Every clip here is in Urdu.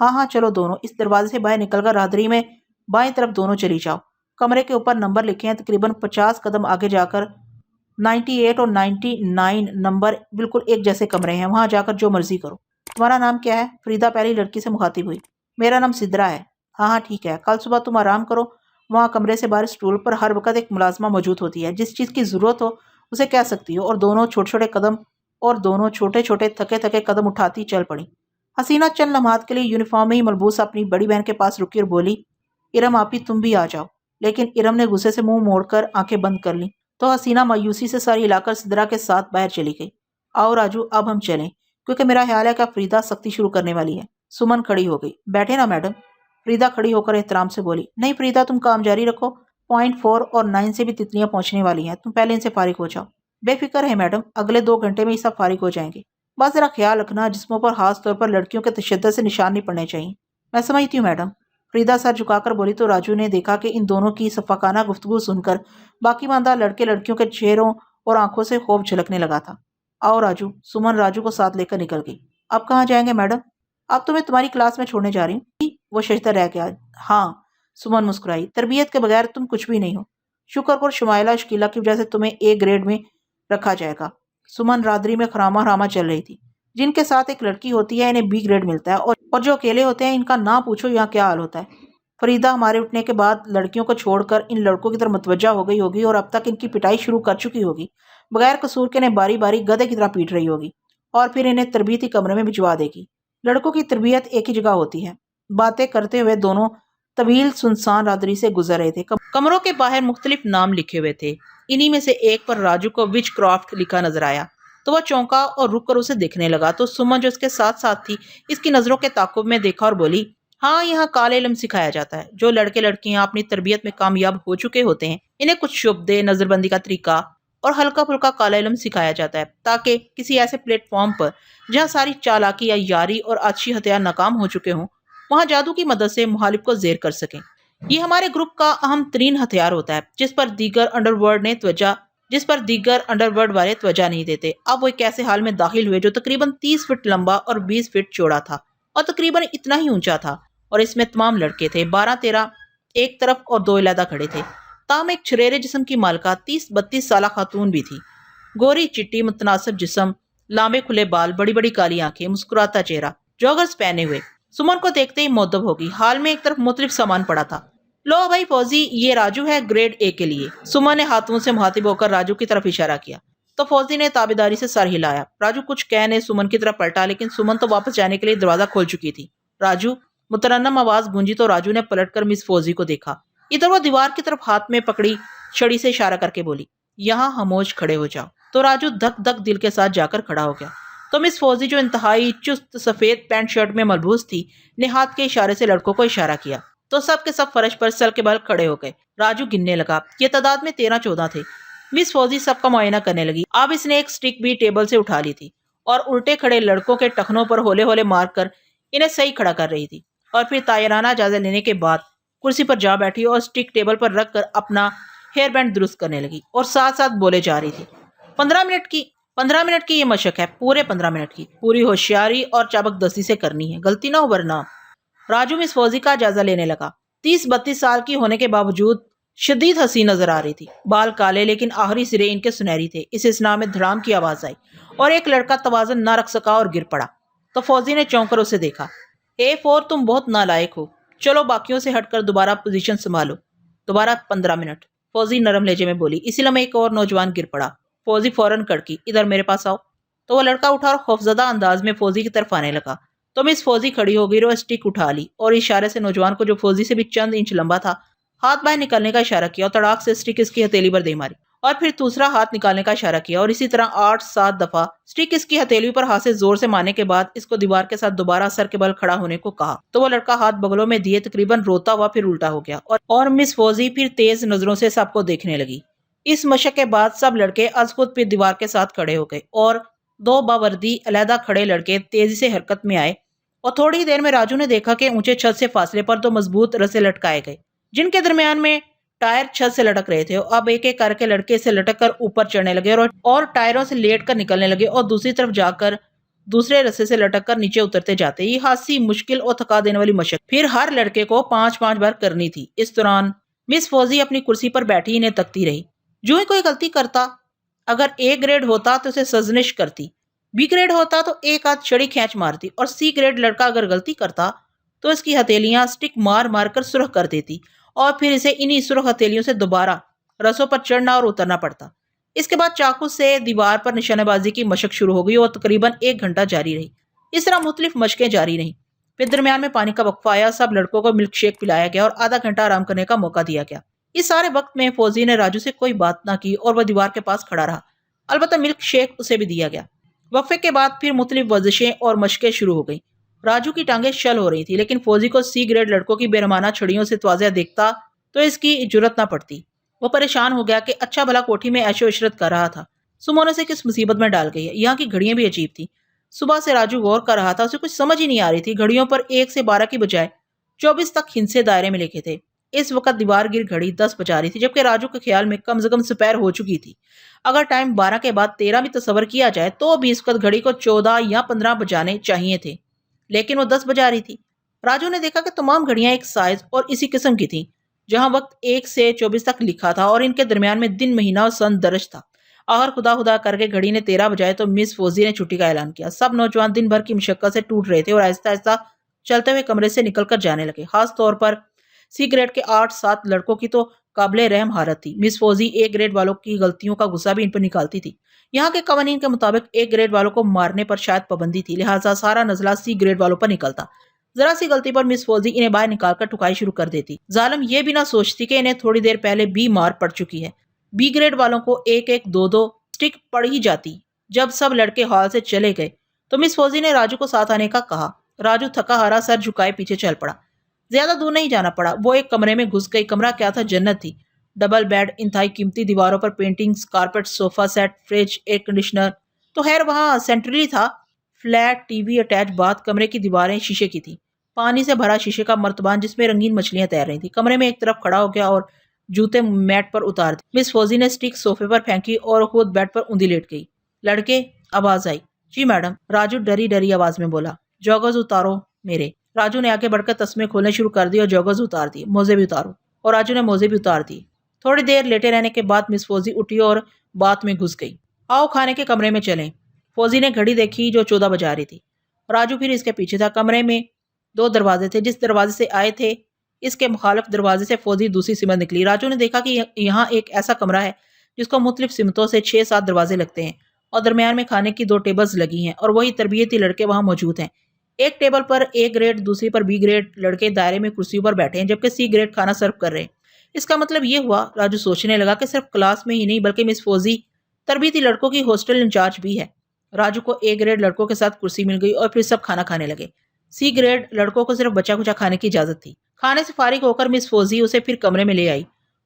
ہاں ہاں چلو دونوں اس دروازے سے باہر نکل کر راہدری میں بائیں طرف دونوں چلی جاؤ. کمرے کے اوپر نمبر لکھے ہیں. تقریباً 50 قدم آگے جا کر 98 اور 99 نمبر بالکل ایک جیسے کمرے ہیں. وہاں جا کر جو مرضی کرو. تمہارا نام کیا ہے؟ فریدہ پہلی لڑکی سے مخاطب ہوئی. میرا نام سدرا ہے. ہاں ہاں ٹھیک ہے. کل صبح تم آرام کرو. وہاں کمرے سے باہر اسٹول پر ہر وقت ایک ملازمہ موجود ہوتی ہے. جس چیز کی ضرورت ہو اسے کہہ سکتی ہو. اور دونوں چھوٹے چھوٹے تھکے تھکے قدم اٹھاتی چل پڑی. حسینہ چند لمحات کے لیے یونیفارم میں ہی ملبوس اپنی بڑی بہن کے پاس رکی اور بولی، ارم آپی تم بھی آ جاؤ. لیکن ارم نے غصے سے منہ موڑ کر آنکھیں بند کر لیں تو حسینہ مایوسی سے ساری ہلا کر سدرا کے ساتھ باہر چلی گئی. آؤ راجو اب ہم چلیں کیونکہ میرا خیال ہے کہ فریدہ سختی شروع کرنے والی ہے. سمن کھڑی ہو گئی. بیٹھے نا میڈم. فریدہ کھڑی ہو کر احترام سے بولی. نہیں فریدہ تم کام جاری رکھو. پوائنٹ 4 اور 9 سے بھی تتلیاں پہنچنے والی ہیں. تم پہلے ان سے فارغ ہو جاؤ. بے فکر ہے میڈم اگلے 2 گھنٹے میں یہ سب فارغ ہو جائیں گے. بس ذرا خیال رکھنا جسموں پر خاص طور پر لڑکیوں کے تشدد سے نشان نہیں پڑنے چاہیے. میں سمجھتی ہوں میڈم. فریدہ سر جھکا کر بولی تو راجو نے دیکھا کہ ان دونوں کی شفقانہ گفتگو سن کر باقی ماندہ لڑکے لڑکیوں کے چہروں اور آنکھوں سے خوف جھلکنے لگا تھا. آؤ راجو. سمن راجو کو ساتھ لے کر نکل گئی. اب کہاں جائیں گے میڈم؟ اب تو میں تمہاری کلاس میں چھوڑنے جا رہی ہوں. وہ ششدر رہ گیا. ہاں سمن مسکرائی. تربیت کے بغیر تم کچھ بھی نہیں ہو. شکر کر شمائلہ شکیلہ کی وجہ سے تمہیں اے گریڈ میں رکھا جائے گا. سمن رادری میں خراما خراما چل رہی تھی. جن کے ساتھ ایک لڑکی ہوتی ہے انہیں بی گریڈ ملتا ہے اور جو اکیلے ہوتے ہیں ان کا نہ پوچھو یہاں کیا حال ہوتا ہے. فریدہ ہمارے اٹھنے کے بعد لڑکیوں کو چھوڑ کر ان لڑکوں کی طرف متوجہ ہو گئی ہوگی اور اب تک ان کی پٹائی شروع کر چکی ہوگی. بغیر قصور کے انہیں باری باری گدھے کی طرح پیٹ رہی ہوگی اور پھر انہیں تربیتی کمرے میں بھجوا دے گی. لڑکوں کی تربیت ایک ہی جگہ ہوتی ہے. باتیں کرتے ہوئے دونوں طویل سنسان رادری سے گزر رہے تھے. کمروں کے باہر مختلف نام لکھے ہوئے تھے. انہی میں سے ایک پر راجو کو وچ کرافٹ لکھا نظر آیا تو وہ چونکا اور رک کر اسے دیکھنے لگا. تو سمن جو اس کے ساتھ ساتھ تھی اس کی نظروں کے تعاقب میں دیکھا اور بولی، ہاں یہاں کالے علم سکھایا جاتا ہے. جو لڑکے لڑکیاں اپنی تربیت میں کامیاب ہو چکے ہوتے ہیں انہیں کچھ شعبدے نظر بندی کا طریقہ اور ہلکا پھلکا کالا علم سکھایا جاتا ہے تاکہ کسی ایسے پلیٹ فارم پر جہاں ساری چالاکی یا یاری اور آتشی ہتھیار ناکام ہو چکے ہوں وہاں جادو کی مدد سے مخالف کو زیر کر سکیں. یہ ہمارے گروپ کا اہم ترین ہتھیار ہوتا ہے جس پر دیگر انڈر ورلڈ والے توجہ نہیں دیتے. اب وہ ایک ایسے حال میں داخل ہوئے جو تقریباً 30 فٹ لمبا اور 20 فٹ چوڑا تھا اور تقریباً اتنا ہی اونچا تھا اور اس میں تمام لڑکے تھے. 12-13 ایک طرف اور 2 علیحدہ کھڑے تھے. تاہم ایک چھریرے جسم کی مالکہ 30-32 سالہ خاتون بھی تھی. گوری چٹی متناسب جسم، لامبے کھلے بال، بڑی بڑی کالی آنکھیں، مسکراتا چہرہ، جوگرز پہنے ہوئے. سمن کو دیکھتے ہی مؤدب ہوگی. حال میں ایک طرف مختلف سامان پڑا تھا. لو بھائی فوزی یہ راجو ہے گریڈ اے کے لیے. سمن نے ہاتھوں سے مخاطب ہو کر راجو کی طرف اشارہ کیا تو فوزی نے تابعداری سے سر ہلایا. راجو کچھ کہنے سمن کی طرف پلٹا لیکن سمن تو واپس جانے کے لیے دروازہ کھول چکی تھی. راجو مترنم آواز گونجی تو راجو نے پلٹ کر مس فوزی کو دیکھا. ادھر وہ دیوار کی طرف ہاتھ میں پکڑی چھڑی سے اشارہ کر کے بولی، یہاں خاموش کھڑے ہو جاؤ. تو راجو دھک دھک دل کے ساتھ جا کر کھڑا ہو گیا. تو مس فوزی جو انتہائی چست سفید پینٹ شرٹ میں ملبوس تھی نے ہاتھ کے اشارے سے لڑکوں کو اشارہ کیا تو سب کے سب فرش پر سل کے بل کھڑے ہو گئے. راجو گننے لگا. یہ تعداد میں 13-14 تھے. مس فوزی سب کا معائنہ کرنے لگی. اب اس نے ایک سٹک بھی ٹیبل سے اٹھا لی تھی اور الٹے کھڑے لڑکوں کے ٹخنوں پر ہولے ہولے مار کر انہیں صحیح کھڑا کر رہی تھی اور پھر طائرانہ اجازت لینے کے بعد کرسی پر جا بیٹھی اور سٹک ٹیبل پر رکھ کر اپنا ہیئر بینڈ درست کرنے لگی اور ساتھ ساتھ بولے جا رہی تھی. 15 منٹ کی یہ مشق ہے. پورے 15 منٹ کی پوری ہوشیاری اور چابک دستی سے کرنی ہے. غلطی نہ ہو ورنہ. راجو مس فوزی کا جائزہ لینے لگا. 30-32 سال کی ہونے کے باوجود شدید حسین نظر آ رہی تھی. بال کالے لیکن آخری سرے ان کے سنہری تھے. اس اسنا میں دھڑام کی آواز آئی اور ایک لڑکا توازن نہ رکھ سکا اور گر پڑا. تو فوزی نے چونک کر اسے دیکھا. A4 تم بہت نالائق ہو. چلو باقیوں سے ہٹ کر دوبارہ پوزیشن سنبھالو. دوبارہ 15 منٹ. فوزی نرم لہجے میں بولی. اسی لمحے ایک اور نوجوان گر پڑا. فوزی فوراً کڑکی. ادھر میرے پاس آؤ. تو وہ لڑکا اٹھا اور خوفزدہ انداز میں فوزی کی طرف آنے لگا. تو مس فوزی کھڑی ہو گئی اور سٹک اٹھا لی اور اشارے سے نوجوان کو جو فوزی سے بھی چند انچ لمبا تھا ہاتھ باہر نکالنے کا اشارہ کیا اور تڑاک سے سٹک اس کی ہتھیلی پر دے ماری اور پھر دوسرا ہاتھ نکالنے کا اشارہ کیا اور اسی طرح 8-7 دفعہ سٹک اس کی ہتھیلی پر ہاتھ سے زور سے مارنے کے بعد اس کو دیوار کے ساتھ دوبارہ سر کے بل کھڑا ہونے کو کہا. تو وہ لڑکا ہاتھ بغلوں میں دیے تقریباً روتا ہوا پھر الٹا ہو گیا اور مس فوزی پھر تیز نظروں سے سب کو دیکھنے لگی. اس مشق کے بعد سب لڑکے از خود پھر دیوار کے ساتھ کھڑے ہو گئے اور 2 باوردی علیحدہ کھڑے لڑکے تیزی سے حرکت میں آئے اور تھوڑی دیر میں راجو نے دیکھا کہ اونچے چھت سے فاصلے پر 2 مضبوط رسے لٹکائے گئے جن کے درمیان میں ٹائر چھت سے لٹک رہے تھے. اب ایک ایک کر کے لڑکے سے لٹک کر اوپر چڑھنے لگے اور ٹائروں سے لیٹ کر نکلنے لگے اور دوسری طرف جا کر دوسرے رسے سے لٹک کر نیچے اترتے جاتے. یہ خاصی مشکل اور تھکا دینے والی مشق پھر ہر لڑکے کو 5 بار کرنی تھی. اس دوران مس فوزی اپنی کرسی پر بیٹھی انہیں تکتی رہی. جو ہی کوئی غلطی کرتا، اگر اے گریڈ ہوتا تو اسے سزنش کرتی، بی گریڈ ہوتا تو ایک آدھ چھڑی کھینچ مارتی، اور سی گریڈ لڑکا اگر غلطی کرتا تو اس کی ہتھیلیاں سٹک مار مار کر سرخ کر دیتی، اور پھر اسے انہی سرخ ہتھیلیوں سے دوبارہ رسوں پر چڑھنا اور اترنا پڑتا. اس کے بعد چاقو سے دیوار پر نشانہ بازی کی مشق شروع ہو گئی اور تقریباً 1 گھنٹہ جاری رہی. اس طرح مختلف مشقیں جاری رہیں. پھر درمیان میں پانی کا وقفہ آیا. سب لڑکوں کو ملک شیک پلایا گیا اور آدھا گھنٹہ آرام کرنے کا موقع دیا گیا. اس سارے وقت میں فوزی نے راجو سے کوئی بات نہ کی اور وہ دیوار کے پاس کھڑا رہا. البتہ ملک شیک اسے بھی دیا گیا. وقفے کے بعد پھر مختلف ورزشیں اور مشقیں شروع ہو گئیں. راجو کی ٹانگیں شل ہو رہی تھی، لیکن فوزی کو سی گریڈ لڑکوں کی بےرحمانہ چھڑیوں سے توازیہ دیکھتا تو اس کی جرت نہ پڑتی. وہ پریشان ہو گیا کہ اچھا بھلا کوٹھی میں عیش و عشرت کر رہا تھا، سمونے سے کس مصیبت میں ڈال گئی ہے. یہاں کی گھڑیاں بھی عجیب تھی. صبح سے راجو غور کر رہا تھا، اسے کچھ سمجھ ہی نہیں آ رہی تھی. گھڑیوں پر 1 سے 12 کی بجائے 24 تک ہندسے دائرے میں لکھے تھے. اس وقت دیوار گیر گھڑی 10 بجا رہی تھی، جبکہ راجو کے خیال میں کم از کم سپیر ہو چکی تھی. اگر ٹائم 12 کے بعد 13 بھی تصور کیا جائے تو بھی اس وقت گھڑی کو 14 یا 15 بجانے چاہیے تھے، لیکن وہ 10 بجا رہی تھی. راجو نے دیکھا کہ تمام گھڑیاں ایک سائز اور اسی قسم کی تھیں، جہاں وقت 1 سے 24 تک لکھا تھا اور ان کے درمیان میں دن، مہینہ اور سن درج تھا. آخر خدا خدا کر کے گھڑی نے 13 بجائے تو مس فوزی نے چھٹی کا اعلان کیا. سب نوجوان دن بھر کی مشقت سے ٹوٹ رہے تھے اور آہستہ آہستہ چلتے ہوئے کمرے سے نکل کر جانے لگے. خاص طور پر سی گریڈ کے 8-7 لڑکوں کی تو قابل رحم حالت تھی. مس فوزی اے گریڈ والوں کی غلطیوں کا غصہ بھی ان پر نکالتی تھی. یہاں کے قوانین کے مطابق اے گریڈ والوں کو مارنے پر شاید پابندی تھی، لہٰذا سارا نزلہ سی گریڈ والوں پر نکلتا. ذرا سی غلطی پر مس فوزی انہیں باہر نکال کر ٹھکائی شروع کر دیتی. ظالم یہ بھی نہ سوچتی کہ انہیں تھوڑی دیر پہلے بھی مار پڑ چکی ہے. بی گریڈ والوں کو 1-1 2-2 سٹک پڑ ہی جاتی. جب سب لڑکے ہال سے چلے گئے تو مس فوزی نے راجو کو ساتھ آنے کا کہا. راجو تھکا ہارا سر جھکائے پیچھے چل پڑا. زیادہ دور نہیں جانا پڑا. وہ ایک کمرے میں گھس گئی. کمرہ کیا تھا، جنت تھی. ڈبل بیڈ، انتہائی قیمتی دیواروں پر پینٹنگز، کارپٹ، صوفہ سیٹ، فریج، ایئر کنڈیشنر تو خیر وہاں سینٹرلی تھا. Flat TV, attach bath. کمرے کی دیواریں شیشے کی تھیں. پانی سے بھرا شیشے کا مرتبان جس میں رنگین مچھلیاں تیر رہی تھیں. کمرے میں ایک طرف کھڑا ہو گیا اور جوتے میٹ پر اتار دی. مس فوزی نے سٹک صوفے پر پھینکی اور خود بیڈ پر اوندھی لیٹ گئی. لڑکے، آواز آئی. جی میڈم، راجو ڈری ڈری آواز میں بولا. جوگز اتارو میرے. راجو نے آگے بڑھ کر تسمے کھولنے شروع کر دی اور جوگز اتار دی. موزے بھی اتارو. اور راجو نے موزے بھی اتار دی. تھوڑی دیر لیٹے رہنے کے بعد مس فوزی اٹھی اور باتھ میں گھس گئی. آؤ کھانے کے کمرے میں چلیں. فوزی نے گھڑی دیکھی جو 14 بجا رہی تھی. راجو پھر اس کے پیچھے تھا. کمرے میں 2 دروازے تھے. جس دروازے سے آئے تھے اس کے مخالف دروازے سے فوزی دوسری سمت نکلی. راجو نے دیکھا کہ یہاں ایک ایسا کمرہ ہے جس کو مختلف سمتوں سے 6-7 دروازے لگتے ہیں اور درمیان میں کھانے کی 2 ٹیبلز لگی ہیں اور وہی تربیتی لڑکے وہاں موجود ہیں. ایک ٹیبل پر اے گریڈ، دوسری پر بی گریڈ لڑکے دائرے میں کرسیوں پر بیٹھے ہیں، جبکہ سی گریڈ کھانا سرو کر رہے ہیں. اس کا مطلب یہ ہوا، راجو سوچنے لگا، کہ صرف کلاس میں ہی نہیں بلکہ مس فوزی تربیتی لڑکوں کی ہاسٹل انچارج بھی ہے. راجو کو اے گریڈ لڑکوں کے ساتھ کرسی مل گئی اور پھر سب کھانا کھانے لگے. سی گریڈ لڑکوں کو صرف بچا کچا کھانے کی اجازت تھی. کھانے سے فارغ ہو کر مس فوزی اسے پھر کمرے میں لے آئی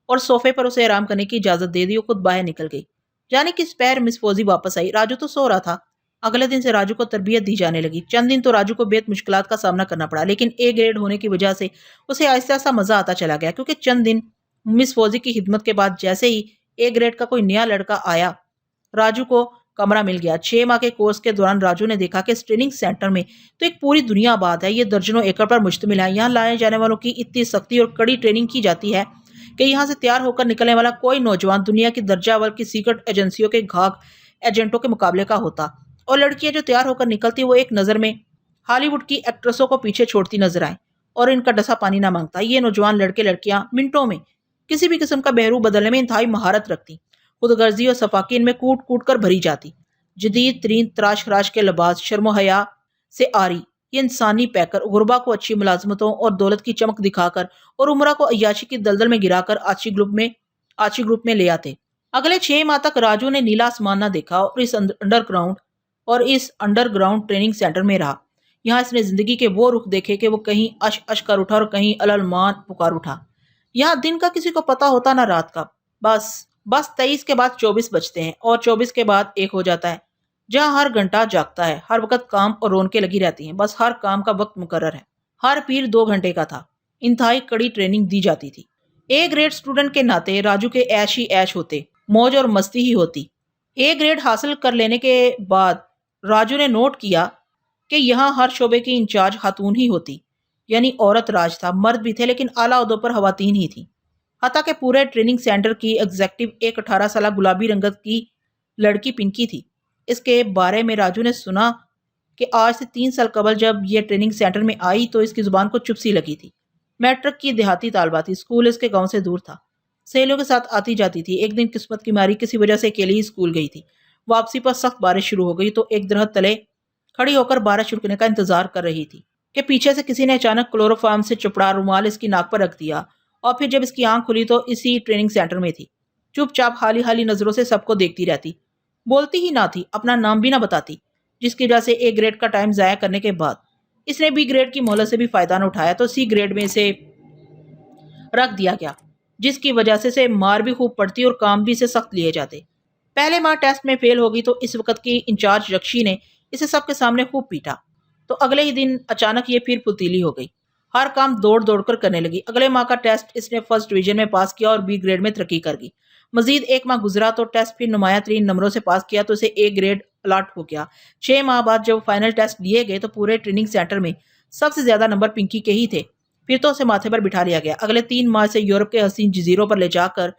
اور صوفے پر اسے آرام کرنے کی اجازت دے دی اور خود باہر نکل گئی. جانے کس پیر مس فوزی واپس آئی. راجو تو سو رہا تھا. اگلے دن سے راجو کو تربیت دی جانے لگی. چند دن تو راجو کو بے مشکلات کا سامنا کرنا پڑا، لیکن اے گریڈ ہونے کی وجہ سے اسے آہستہ آہستہ مزہ آتا چلا گیا، کیونکہ چند دن مس فوزی کی خدمت کے بعد جیسے ہی اے گریڈ کا کوئی نیا لڑکا آیا راجو کو کمرہ مل گیا. 6 ماہ کے کورس کے دوران راجو نے دیکھا کہ اس ٹریننگ سینٹر میں تو ایک پوری دنیا آباد ہے. یہ درجنوں ایکڑ پر مشتمل ہے. یہاں لائے جانے والوں کی اتنی سختی اور کڑی ٹریننگ کی جاتی ہے کہ یہاں سے تیار ہو کر نکلنے والا کوئی نوجوان دنیا کی درجہ اول کی سیکرٹ ایجنسیوں کے گھاگ ایجنٹوں کے مقابلے کا ہوتا. اور لڑکیاں جو تیار ہو کر نکلتی وہ ایک نظر میں ہالی ووڈ کی ایکٹریسوں کو پیچھے چھوڑتی نظر آئیں اور ان کا ڈسا پانی نہ مانگتا. یہ نوجوان لڑکے لڑکیاں منٹوں میں کسی بھی قسم کا بہرو بدلنے میں انتہائی مہارت رکھتی. خود غرضی اور صفاکی ان میں کوٹ کوٹ کر بھری جاتی. جدید ترین تراش خراش کے لباس، شرم و حیا سے آری یہ انسانی پیکر غربا کو اچھی ملازمتوں اور دولت کی چمک دکھا کر اور عمرہ کو عیاشی کی دلدل میں گرا کر آچی گروپ میں لے آتے. اگلے 6 ماہ تک راجو نے نیلا آسمان نہ دیکھا اور اس انڈر گراؤنڈ ٹریننگ سینٹر میں رہا. یہاں اس نے زندگی کے وہ رخ دیکھے کہ وہ کہیں اش اش کر اٹھا اور کہیں الالمان پکار اٹھا. یہاں دن کا کسی کو پتا ہوتا نہ رات کا. بس 23 کے بعد 24 بجتے ہیں اور 24 کے بعد 1 ہو جاتا ہے. جہاں ہر گھنٹہ جاگتا ہے، ہر وقت کام اور رونقیں لگی رہتی ہیں. بس ہر کام کا وقت مقرر ہے. ہر پیر 2 گھنٹے کا تھا. انتہائی کڑی ٹریننگ دی جاتی تھی. اے گریڈ سٹوڈنٹ کے ناطے راجو کے عیش ہی عیش ہوتے، موج اور مستی ہی ہوتی. اے گریڈ حاصل کر لینے کے بعد راجو نے نوٹ کیا کہ یہاں ہر شعبے کی انچارج خاتون ہی ہوتی، یعنی عورت راج تھا، مرد بھی تھے لیکن اعلیٰ عہدوں پر خواتین ہی تھیں۔ حتیٰ کہ پورے ٹریننگ سینٹر کی ایگزیکٹو ایک 18 سالہ گلابی رنگت کی لڑکی پنکی تھی۔ اس کے بارے میں راجو نے سنا کہ آج سے 3 سال قبل جب یہ ٹریننگ سینٹر میں آئی تو اس کی زبان کو چپ سی لگی تھی۔ میٹرک کی دیہاتی طالبہ تھی، اسکول اس کے گاؤں سے دور تھا، سہیلیوں کے ساتھ آتی جاتی تھی۔ ایک دن قسمت کی ماری کسی وجہ سے اکیلی ہی اسکول گئی تھی۔ واپسی پر سخت بارش شروع ہو گئی تو ایک درخت تلے کھڑی ہو کر بارش رکنے کا انتظار کر رہی تھی کہ پیچھے سے کسی نے اچانک کلوروفارم سے چپڑا رومال اس کی ناک پر رکھ دیا، اور پھر جب اس کی آنکھ کھلی تو اسی ٹریننگ سینٹر میں تھی۔ چپ چاپ حالی حالی نظروں سے سب کو دیکھتی رہتی، بولتی ہی نہ تھی، اپنا نام بھی نہ بتاتی، جس کی وجہ سے اے گریڈ کا ٹائم ضائع کرنے کے بعد اس نے بی گریڈ کی مہلت سے بھی فائدہ نہ اٹھایا تو سی گریڈ میں اسے رکھ دیا گیا، جس کی وجہ سے اسے مار بھی خوب پڑتی اور کام بھی اسے سخت لیے جاتے۔ پہلے ماہ ٹیسٹ میں فیل ہوگی تو اس وقت کی انچارج رکشی نے اسے سب کے سامنے خوب پیٹا، تو اگلے ہی دن اچانک یہ پھر پتیلی ہو گئی، ہر کام دوڑ دوڑ کر کرنے لگی۔ اگلے ماہ کا ٹیسٹ اس نے فرسٹ ڈویژن میں پاس کیا اور بی گریڈ میں ترقی کر گئی۔ مزید ایک ماہ گزرا تو ٹیسٹ پھر نمایاں ترین نمبروں سے پاس کیا تو اسے اے گریڈ الاٹ ہو گیا۔ 6 ماہ بعد جب فائنل ٹیسٹ لیے گئے تو پورے ٹریننگ سینٹر میں سب سے زیادہ نمبر پنکی کے ہی تھے، پھر تو اسے ماتھے پر بٹھا لیا گیا۔ اگلے 3 ماہ سے یورپ کے حسین جزیروں پر لے جا کر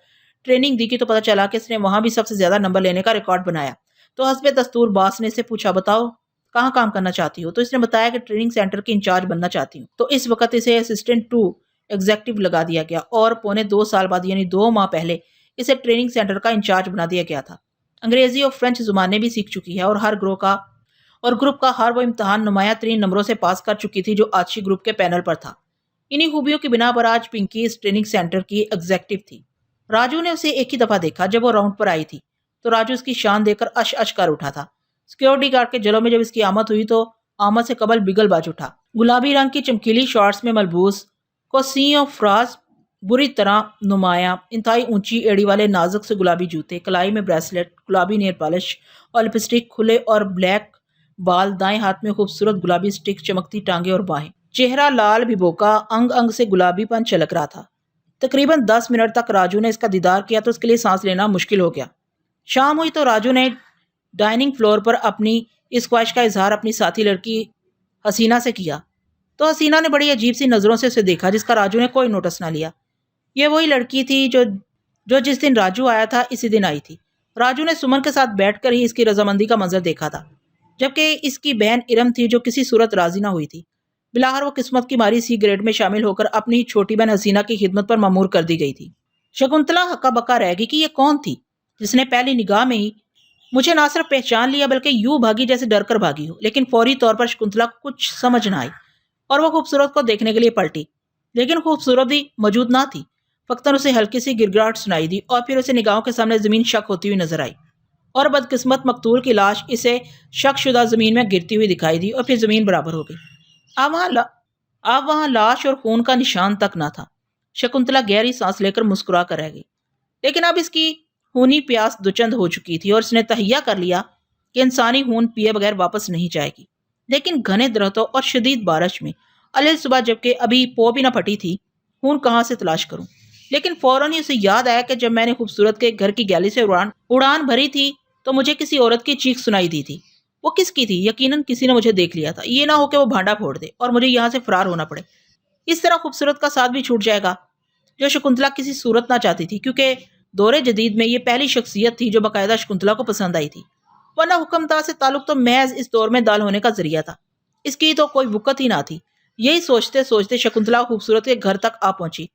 ٹریننگ دی کی تو پتہ چلا کہ اس نے وہاں بھی سب سے زیادہ نمبر لینے کا ریکارڈ بنایا۔ تو حسب دستور باس نے اسے پوچھا، بتاؤ کہاں کام کرنا چاہتی ہو؟ تو اس نے بتایا کہ ٹریننگ سینٹر کی انچارج بننا چاہتی ہوں۔ تو اس وقت اسے اسسٹنٹ ٹو ایگزیکٹو لگا دیا گیا اور پونے 2 سال بعد یعنی 2 ماہ پہلے اسے ٹریننگ سینٹر کا انچارج بنا دیا گیا تھا۔ انگریزی اور فرینچ زبانیں بھی سیکھ چکی ہے اور گروپ کا ہر وہ امتحان نمایاں ترین نمبروں سے پاس کر چکی تھی جو آتشی گروپ کے پینل پر تھا۔ انہی خوبیوں کی بنا پر آج پنکی اس ٹریننگ سینٹر کی ایگزیکٹو تھی۔ راجو نے اسے ایک ہی دفعہ دیکھا جب وہ راؤنڈ پر آئی تھی تو راجو اس کی شان دیکھ کر اش اش کر اٹھا تھا۔ سیکیورٹی گارڈ کے جلوں میں جب اس کی آمد ہوئی تو آمد سے قبل بگل باز اٹھا۔ گلابی رنگ کی چمکیلی شارٹس میں ملبوس کوسین اور فراز بری طرح نمایاں، انتہائی اونچی ایڑی والے نازک سے گلابی جوتے، کلائی میں بریسلیٹ، گلابی نیل پالش اور لپسٹک، کھلے اور بلیک بال، دائیں ہاتھ میں خوبصورت گلابی سٹک، چمکتی ٹانگیں اور باہیں، چہرہ لال بھبوکا، انگ انگ سے گلابی پن چھلک رہا تھا۔ تقریباً 10 منٹ تک راجو نے اس کا دیدار کیا تو اس کے لیے سانس لینا مشکل ہو گیا۔ شام ہوئی تو راجو نے ڈائننگ فلور پر اپنی اس خواہش کا اظہار اپنی ساتھی لڑکی حسینہ سے کیا تو حسینہ نے بڑی عجیب سی نظروں سے اسے دیکھا جس کا راجو نے کوئی نوٹس نہ لیا۔ یہ وہی لڑکی تھی جو جس دن راجو آیا تھا اسی دن آئی تھی۔ راجو نے سمن کے ساتھ بیٹھ کر ہی اس کی رضامندی کا منظر دیکھا تھا، جبکہ اس کی بہن ارم تھی جو کسی صورت راضی نہ ہوئی تھی۔ بلاخر وہ قسمت کی ماری سی گریڈ میں شامل ہو کر اپنی ہی چھوٹی بہن حسینہ کی خدمت پر مامور کر دی گئی تھی۔ شکنتلا ہکا بکا رہ گئی کہ یہ کون تھی جس نے پہلی نگاہ میں ہی مجھے نہ صرف پہچان لیا بلکہ یوں بھاگی جیسے ڈر کر بھاگی ہو۔ لیکن فوری طور پر شکنتلا کو کچھ سمجھ نہ آئی اور وہ خوبصورت کو دیکھنے کے لیے پلٹی، لیکن خوبصورت بھی موجود نہ تھی، فقط اسے ہلکی سی گڑگڑاہٹ سنائی دی اور پھر اسے نگاہوں کے سامنے زمین شک ہوتی ہوئی نظر آئی اور بدقسمت مقتول کی لاش اسے شک شدہ زمین میں گرتی ہوئی دکھائی دی اور پھر زمین برابر ہو گئی۔ اب وہاں لاش اور خون کا نشان تک نہ تھا۔ شکنتلا گہری سانس لے کر مسکرا کر رہ گئی، لیکن اب اس کی خونی پیاس دوچند ہو چکی تھی اور اس نے تہیہ کر لیا کہ انسانی خون پیے بغیر واپس نہیں جائے گی۔ لیکن گھنے درختوں اور شدید بارش میں الل صبح جبکہ ابھی پو بھی نہ پھٹی تھی، خون کہاں سے تلاش کروں؟ لیکن فوراً ہی اسے یاد آیا کہ جب میں نے خوبصورت کے گھر کی گیلی سے اڑان بھری تھی تو مجھے کسی عورت کی چیخ سنائی دی تھی۔ وہ کس کی تھی؟ یقیناً کسی نے مجھے دیکھ لیا تھا، یہ نہ ہو کہ وہ بھانڈا پھوڑ دے اور مجھے یہاں سے فرار ہونا پڑے۔ اس طرح خوبصورت کا ساتھ بھی چھوٹ جائے گا، جو شکنتلا کسی صورت نہ چاہتی تھی، کیونکہ دور جدید میں یہ پہلی شخصیت تھی جو باقاعدہ شکنتلا کو پسند آئی تھی، ورنہ حکمتا سے تعلق تو محض اس دور میں دال ہونے کا ذریعہ تھا، اس کی تو کوئی وقت ہی نہ تھی۔ یہی سوچتے سوچتے شکنتلا خوبصورت کے گھر تک آ پہنچی۔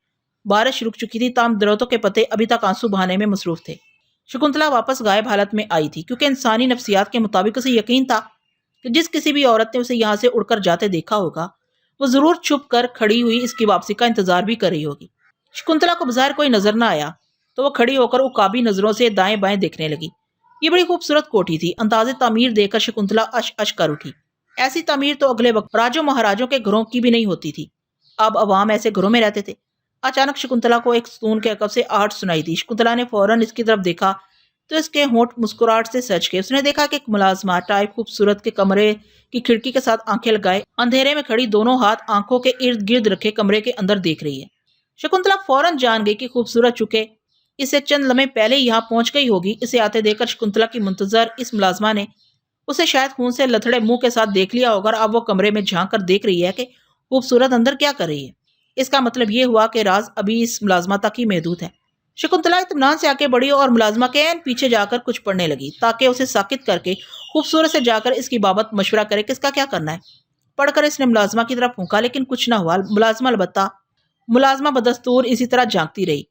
بارش رک چکی تھی، تاہم درختوں کے پتے ابھی تک آنسو بہانے میں مصروف تھے۔ شکنتلا واپس غائب حالت میں آئی تھی، کیونکہ انسانی نفسیات کے مطابق اسے یقین تھا کہ جس کسی بھی عورت نے اسے یہاں سے اڑ کر جاتے دیکھا ہوگا وہ ضرور چھپ کر کھڑی ہوئی اس کی واپسی کا انتظار بھی کر رہی ہوگی۔ شکنتلا کو بظاہر کوئی نظر نہ آیا تو وہ کھڑی ہو کر عقابی نظروں سے دائیں بائیں دیکھنے لگی۔ یہ بڑی خوبصورت کوٹھی تھی، انداز تعمیر دیکھ کر شکنتلا اش اش کر اٹھی۔ ایسی تعمیر تو اگلے وقت راجوں مہاراجوں کے گھروں کی بھی نہیں ہوتی تھی، اب عوام ایسے گھروں میں رہتے تھے۔ اچانک شکنتلا کو ایک ستون کے عقب سے آہٹ سنائی دی۔ شکنتلا نے فوراً اس کی طرف دیکھا تو اس کے ہونٹ مسکراہٹ سے سج گئے۔ اس نے دیکھا کہ ایک ملازمہ ٹائپ خوبصورت کے کمرے کی کھڑکی کے ساتھ آنکھیں لگائے اندھیرے میں کھڑی دونوں ہاتھ آنکھوں کے ارد گرد رکھے کمرے کے اندر دیکھ رہی ہے۔ شکنتلا فوراً جان گئی کہ خوبصورت چکے اس سے چند لمحے پہلے یہاں پہنچ گئی ہوگی۔ اسے آتے دیکھ کر شکنتلا کی منتظر اس ملازمہ نے اسے شاید خون سے لتھڑے منہ کے ساتھ دیکھ لیا ہوگا اور اب وہ کمرے میں جھانک کر دیکھ رہی ہے کہ خوبصورت اندر کیا کر رہی ہے۔ اس کا مطلب یہ ہوا کہ راز ابھی اس ملازمہ تک ہی محدود ہے۔ شکنتلا اطمینان سے آگے بڑھی اور ملازمہ کے عین پیچھے جا کر کچھ پڑھنے لگی تاکہ اسے ساکت کر کے خوبصورت سے جا کر اس کی بابت مشورہ کرے کہ اس کا کیا کرنا ہے۔ پڑھ کر اس نے ملازمہ کی طرف پھونکا لیکن کچھ نہ ہوا۔ ملازمہ بدستور اسی طرح جھانکتی رہی۔